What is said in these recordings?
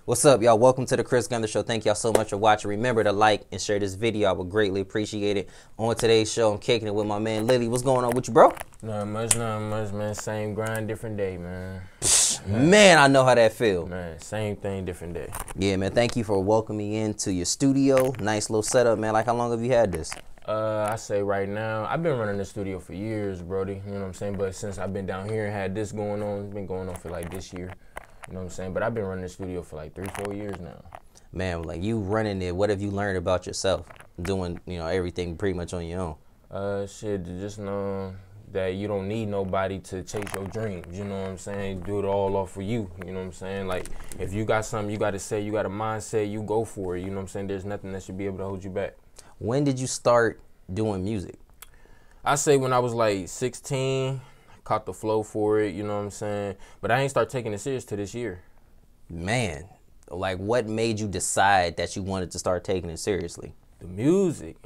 What's up, y'all? Welcome to the Chris Gunther Show. Thank y'all so much for watching. Remember to like and share this video. I would greatly appreciate it. On today's show, I'm kicking it with my man Litty. What's going on with you, bro? Not much, man. Same grind, different day, man. Man, I know how that feel. Man, same thing, different day. Yeah, man. Thank you for welcoming me into your studio. Nice little setup, man. Like, how long have you had this? I say right now, I've been running the studio for years, Brody. You know what I'm saying? But since I've been down here and had this going on, it's been going on for like this year. You know what I'm saying? But I've been running the studio for like 3-4 years now. Man, like you running it, what have you learned about yourself? Doing, everything pretty much on your own. Just know that you don't need nobody to chase your dreams. You know what I'm saying? Do it all off for you. You know what I'm saying? Like, if you got something you got to say, you got a mindset, you go for it. You know what I'm saying? There's nothing that should be able to hold you back. When did you start doing music? I say when I was like 16. Caught the flow for it, you know what I'm saying? But I ain't start taking it serious till this year. Man, like what made you decide that you wanted to start taking it seriously? The music.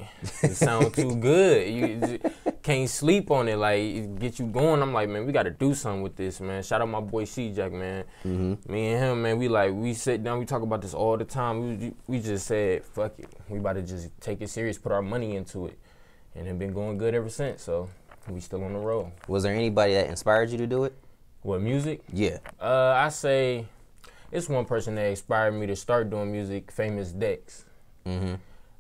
It sound too good. You can't sleep on it. Like, it get you going. I'm like, man, we got to do something with this, man. Shout out my boy C-Jack, man. Me and him, man, we sit down, we talk about this all the time. We just said, fuck it. We about to just take it serious, put our money into it. And it been going good ever since, so we still on the road. Was there anybody that inspired you to do it? What, music? Yeah. I say it's one person that inspired me to start doing music, Famous Dex.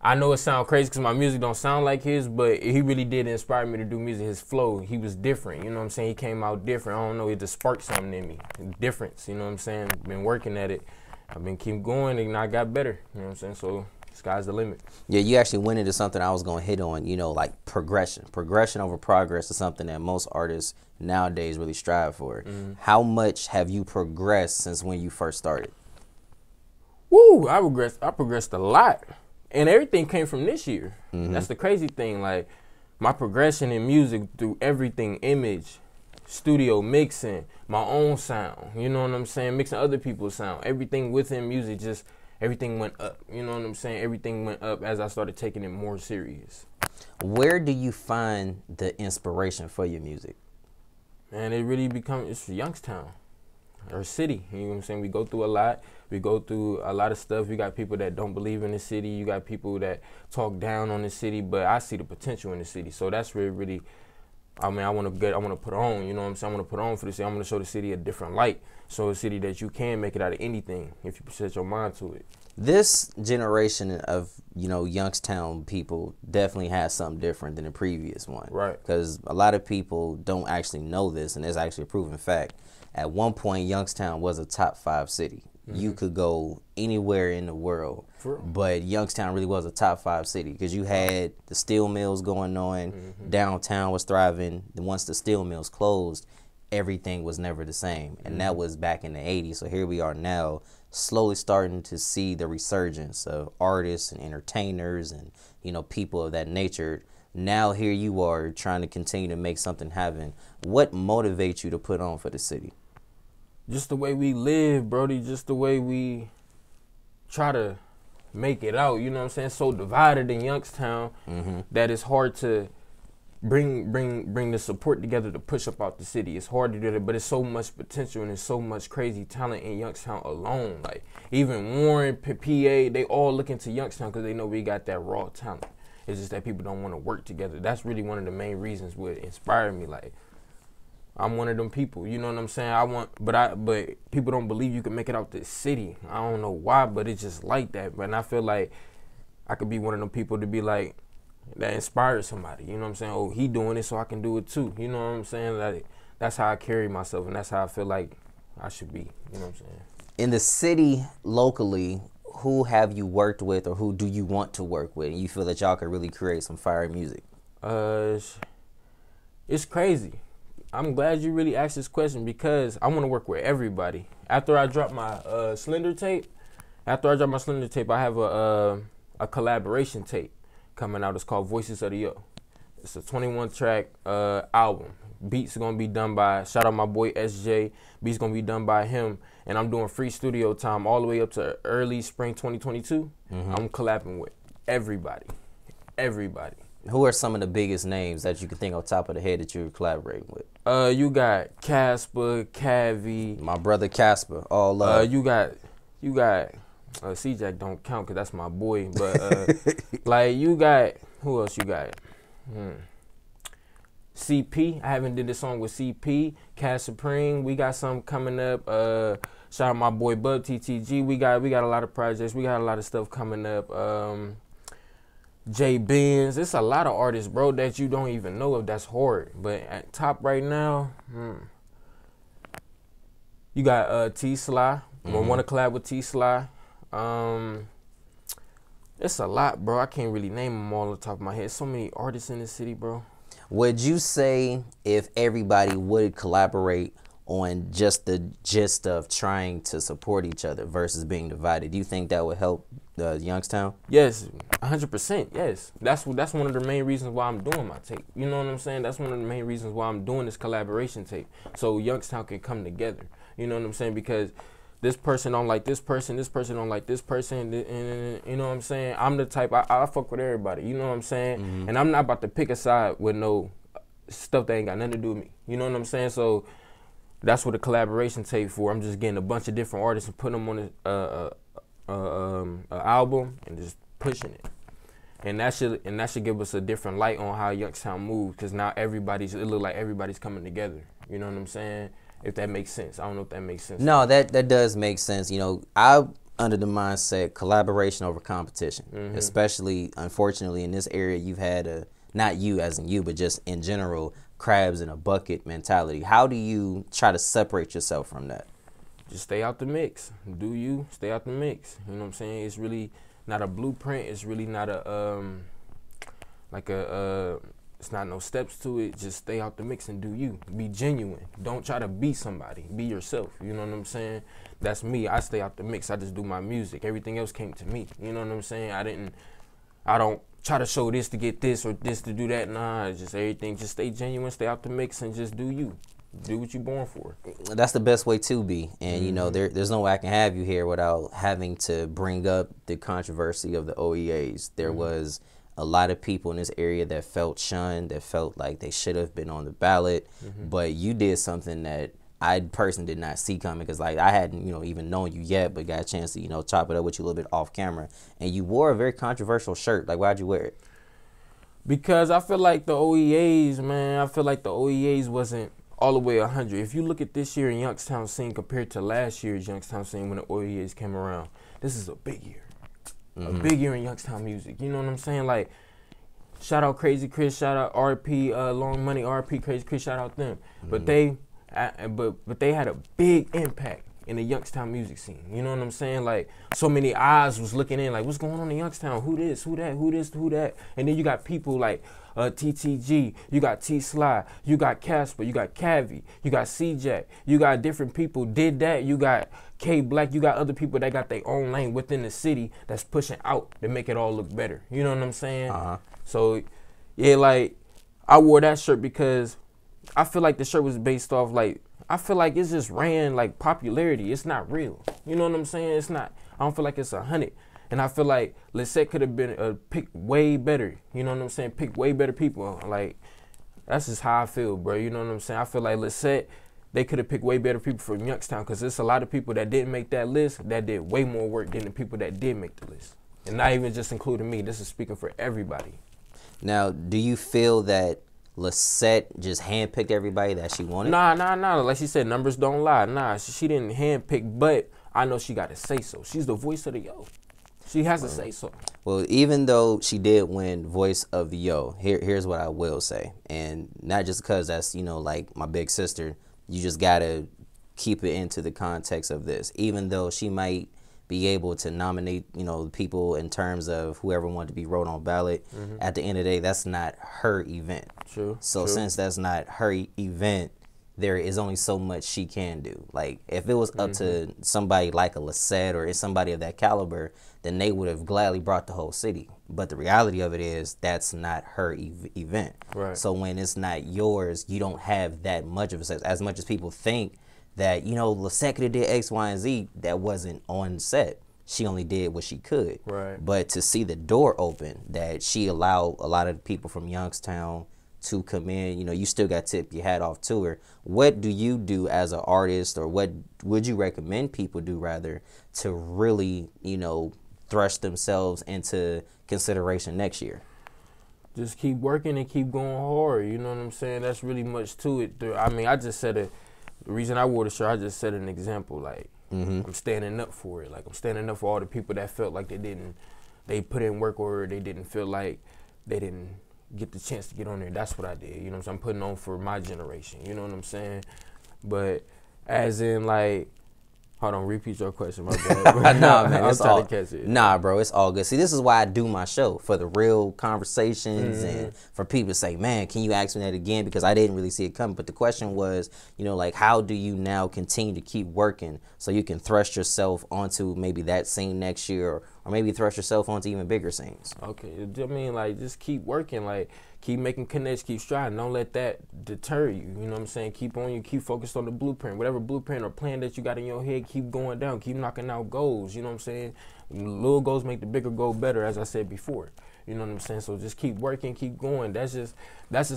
I know it sounds crazy because my music don't sound like his, but he really did inspire me to do music. His flow, he was different. You know what I'm saying? He came out different. I don't know, it just sparked something in me. Difference, you know what I'm saying? Been working at it. I've been keep going and I got better. You know what I'm saying? So sky's the limit. Yeah, you actually went into something I was going to hit on, like progression. Progression over progress is something that most artists nowadays really strive for. How much have you progressed since when you first started? Woo, I progressed a lot. And everything came from this year. That's the crazy thing. Like, my progression in music through everything, image, studio mixing, my own sound, you know what I'm saying? Mixing other people's sound. Everything within music, just everything went up. You know what I'm saying? Everything went up as I started taking it more serious. Where do you find the inspiration for your music? Man, it really it's Youngstown, our city. You know what I'm saying? We go through a lot. We go through a lot of stuff. We got people that don't believe in the city. You got people that talk down on the city, but I see the potential in the city. So that's really, I want to put on, you know what I'm saying? I want to put on for the city. I want to show the city a different light. So a city that you can make it out of anything if you set your mind to it. This generation of, Youngstown people definitely has something different than the previous one. Right. Because a lot of people don't actually know this, and it's actually a proven fact. At one point, Youngstown was a top 5 city. You could go anywhere in the world, but Youngstown really was a top 5 city because you had the steel mills going on, downtown was thriving. Once the steel mills closed, everything was never the same, and that was back in the 80s. So here we are now, slowly starting to see the resurgence of artists and entertainers and, people of that nature. Now here you are trying to continue to make something happen. What motivates you to put on for the city? Just the way we live, Brody, just the way we try to make it out, you know what I'm saying? So divided in Youngstown that it's hard to bring the support together to push up out the city. It's hard to do that, but it's so much potential and there's so much crazy talent in Youngstown alone. Like, even Warren, PA, they all look into Youngstown because they know we got that raw talent. It's just that people don't want to work together. That's really one of the main reasons what inspired me. Like, I'm one of them people, you know what I'm saying? But people don't believe you can make it out this city. I don't know why, but it's just like that. And I feel like I could be one of them people to be like, that inspires somebody, you know what I'm saying? Oh, he doing it, so I can do it too. You know what I'm saying? Like, that's how I carry myself, and that's how I feel like I should be, you know what I'm saying? In the city, locally, who have you worked with or who do you want to work with? And you feel that y'all could really create some fire music? It's crazy. I'm glad you really asked this question because I want to work with everybody. After I drop my Slender tape, I have a collaboration tape coming out. It's called Voices of the Yo. It's a 21-track album. Beats are going to be done by, shout out my boy SJ. Beats going to be done by him. And I'm doing free studio time all the way up to early spring 2022. I'm collabing with everybody. Everybody. Who are some of the biggest names that you can think on top of the head that you're collaborating with? You got Casper, Cavi. My brother Casper, all love. You got you got C-Jack don't count because that's my boy, but like you got who else you got? CP. I haven't did this song with CP. Cash Supreme. We got some coming up. Shout out my boy Bub TTG. We got a lot of projects. We got a lot of stuff coming up. J Benz. It's a lot of artists, bro, that you don't even know if that's hard. But at top right now, you got T Sly. I want to collab with T Sly. It's a lot, bro. I can't really name them all off the top of my head. So many artists in the city, bro. Would you say if everybody would collaborate on just the gist of trying to support each other versus being divided, do you think that would help Youngstown? Yes, 100%. Yes, that's one of the main reasons why I'm doing my tape. You know what I'm saying? That's one of the main reasons why I'm doing this collaboration tape, so Youngstown can come together. You know what I'm saying? Because this person don't like this person don't like this person, and you know what I'm saying? I'm the type, I fuck with everybody, you know what I'm saying? And I'm not about to pick a side with no stuff that ain't got nothing to do with me, you know what I'm saying? So that's what a collaboration tape for. I'm just getting a bunch of different artists and putting them on a album and just pushing it. And that should give us a different light on how Youngstown moves, because now it look like everybody's coming together, you know what I'm saying? If that makes sense. I don't know if that makes sense. No, that does make sense. You know, I'm under the mindset collaboration over competition, especially, unfortunately, in this area, you've had not you as in you, but just in general, crabs in a bucket mentality. How do you try to separate yourself from that? Just stay out the mix. Do you stay out the mix? You know what I'm saying? It's really not a blueprint. It's really not it's not no steps to it. Just stay out the mix and do you. Be genuine. Don't try to be somebody. Be yourself. You know what I'm saying? That's me. I stay out the mix. I just do my music. Everything else came to me. You know what I'm saying? I don't try to show this to get this or this to do that. Nah, it's just everything. Just stay genuine, stay out the mix, and just do you. Do what you're born for. That's the best way to be. And, you know, there's no way I can have you here without having to bring up the controversy of the OEAs. There was a lot of people in this area that felt shunned, that felt like they should have been on the ballot. But you did something that I personally did not see coming, because like I hadn't, you know, even known you yet, but got a chance to, you know, chop it up with you a little bit off camera. And you wore a very controversial shirt. Like, why'd you wear it? Because I feel like the OEAs, man, wasn't all the way 100. If you look at this year in Youngstown scene compared to last year's Youngstown scene when the OEAs came around, this is a big year. A big year in Youngstown music. You know what I'm saying? Like, shout out Crazy Chris, shout out RP, Long Money, RP, Crazy Chris, shout out them. But they had a big impact in the Youngstown music scene. You know what I'm saying? Like, so many eyes was looking in, like, what's going on in Youngstown? Who this? Who that? Who this? Who that? And then you got people like TTG, you got T Sly, you got Casper, you got Cavi, you got C-Jack, you got different people did that, you got K Black, you got other people that got their own lane within the city that's pushing out to make it all look better. You know what I'm saying? So, yeah, like, I wore that shirt because I feel like the shirt was based off, like, I feel like it's just ran, like, popularity. It's not real. You know what I'm saying? It's not, I don't feel like it's 100. And I feel like Lisette could have been picked way better. You know what I'm saying? Picked way better people. Like, that's just how I feel, bro. You know what I'm saying? I feel like Lisette, they could have picked way better people from Youngstown, because there's a lot of people that didn't make that list that did way more work than the people that did make the list. And not even just including me. This is speaking for everybody. Now, do you feel that Lisette just handpicked everybody that she wanted? Nah. Like she said, numbers don't lie. Nah, she didn't handpick, but I know she got to say so. She's the voice of the yo. She has to say so. Well, even though she did win Voice of the Yo, here's what I will say. And not just because that's, you know, like my big sister, you just got to keep it into the context of this. Even though she might be able to nominate, you know, people in terms of whoever wanted to be wrote on ballot, at the end of the day, that's not her event. True. Since that's not her event, there is only so much she can do. Like, if it was up to somebody like a Lisette or somebody of that caliber, then they would have gladly brought the whole city. But the reality of it is that's not her event. Right. So when it's not yours, you don't have that much of a sense. As much as people think that, you know, Lisette could have did X, Y, and Z, that wasn't on set. She only did what she could. Right. But to see the door open, that she allowed a lot of people from Youngstown to come in. You know, you still got tip your hat off to her. What do you do as an artist, or what would you recommend people do rather to really, you know, thrust themselves into consideration next year? Just keep working and keep going hard. You know what I'm saying? That's really much to it. I mean, I just said the reason I wore the shirt, I just set an example. Like, I'm standing up for it. Like, I'm standing up for all the people that felt like they put in work, or they didn't feel like they didn't get the chance to get on there. That's what I did. You know what I'm saying? I'm putting on for my generation. You know what I'm saying? But as in, like, hold on, repeat your question, my bad. Nah, man, I'm trying to catch it. Nah, bro, it's all good. See, this is why I do my show, for the real conversations and for people to say, man, can you ask me that again? Because I didn't really see it coming. But the question was, you know, like, how do you now continue to keep working so you can thrust yourself onto maybe that scene next year, or maybe thrust yourself onto even bigger scenes? Okay, I mean, like, just keep working, like, keep making connects, keep striving. Don't let that deter you. You know what I'm saying? Keep on you, keep focused on the blueprint. Whatever blueprint or plan that you got in your head, keep going down, keep knocking out goals. You know what I'm saying? Little goals make the bigger goal better, as I said before. You know what I'm saying? So just keep working, keep going. That's just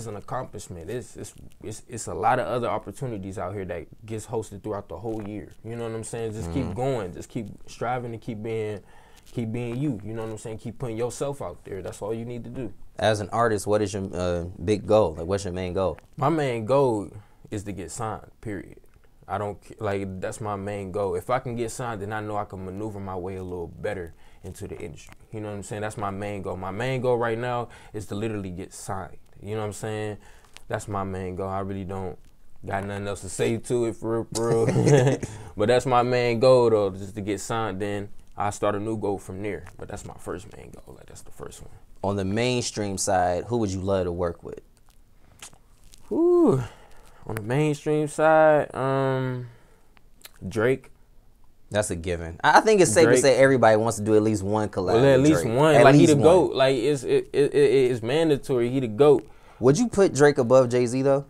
an accomplishment. It's a lot of other opportunities out here that gets hosted throughout the whole year. You know what I'm saying? Just keep going. Just keep striving to keep being you. You know what I'm saying? Keep putting yourself out there. That's all you need to do. As an artist, what is your big goal? Like, what's your main goal? My main goal is to get signed, period. I don't, like, that's my main goal. If I can get signed, then I know I can maneuver my way a little better into the industry. You know what I'm saying? That's my main goal. My main goal right now is to literally get signed. You know what I'm saying? That's my main goal. I really don't got nothing else to say to it, for real. But that's my main goal, though, just to get signed. Then I start a new goal from there. But that's my first main goal. Like, that's the first one. On the mainstream side, who would you love to work with? Ooh, on the mainstream side, Drake. That's a given. I think it's safe to say everybody wants to do at least one collab. Well, at with least Drake. one. Like, he the GOAT. Like, it's mandatory. He the GOAT. Would you put Drake above Jay-Z, though?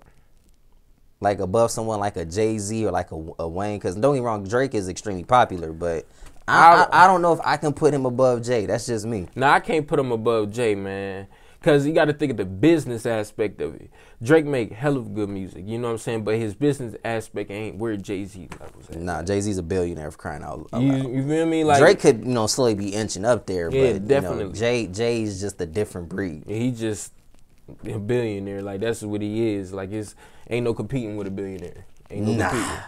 Like, above someone like a Jay-Z or like a Wayne? Because don't get me wrong, Drake is extremely popular, but I don't know if I can put him above Jay. That's just me. Nah, I can't put him above Jay, man. Because you got to think of the business aspect of it. Drake make hell of good music, you know what I'm saying? But his business aspect ain't where Jay-Z levels at. Nah, Jay-Z's a billionaire, for crying out loud. You feel me? Like, Drake could, you know, slowly be inching up there. Yeah, but, definitely. You know, Jay's just a different breed. He just a billionaire. Like, that's what he is. Like, ain't no competing with a billionaire. Ain't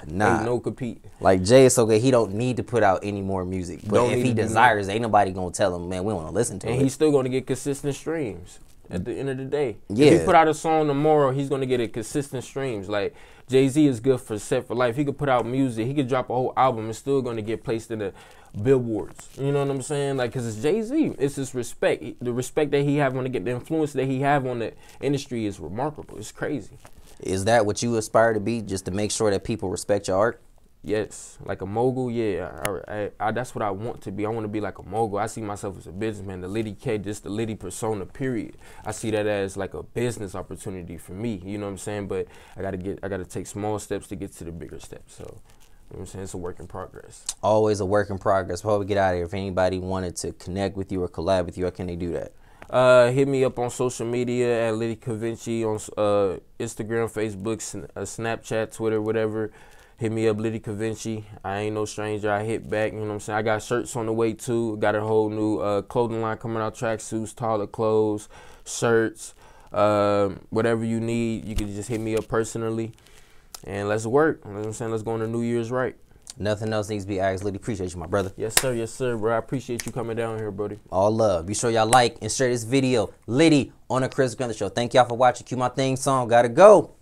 no competing. Like, Jay is so good, he don't need to put out any more music. But if he desires, ain't nobody gonna tell him, man, we want to listen to it. And he's still gonna get consistent streams at the end of the day. Yeah. If he put out a song tomorrow, he's gonna get a consistent streams. Like, Jay-Z is good for set for life. He could put out music, he could drop a whole album and still gonna get placed in the billboards. You know what I'm saying? Like, cause it's Jay-Z. It's his respect. The respect that he have on the influence that he have on the industry is remarkable. It's crazy. Is that what you aspire to be, just to make sure that people respect your art? Yes, like a mogul, yeah. That's what I want to be. I want to be like a mogul. I see myself as a businessman. The Litty K, just the Litty persona, period. I see that as like a business opportunity for me. You know what I'm saying? But I gotta take small steps to get to the bigger steps. So, you know what I'm saying? It's a work in progress. Always a work in progress. Before we get out of here, if anybody wanted to connect with you or collab with you, how can they do that? Hit me up on social media at Litty Kavinci on Instagram, Facebook, Snapchat, Twitter, whatever. Hit me up, Litty Kavinci. I ain't no stranger. I hit back, you know what I'm saying? I got shirts on the way, too. Got a whole new clothing line coming out, tracksuits, taller clothes, shirts, whatever you need. You can just hit me up personally, and let's work. You know what I'm saying? Let's go into New Year's right. Nothing else needs to be asked, Litty. Appreciate you, my brother. Yes, sir, bro. I appreciate you coming down here, brody. All love. Be sure y'all like and share this video. Litty on the Chris Gunther Show. Thank y'all for watching. Cue my theme song. Gotta go.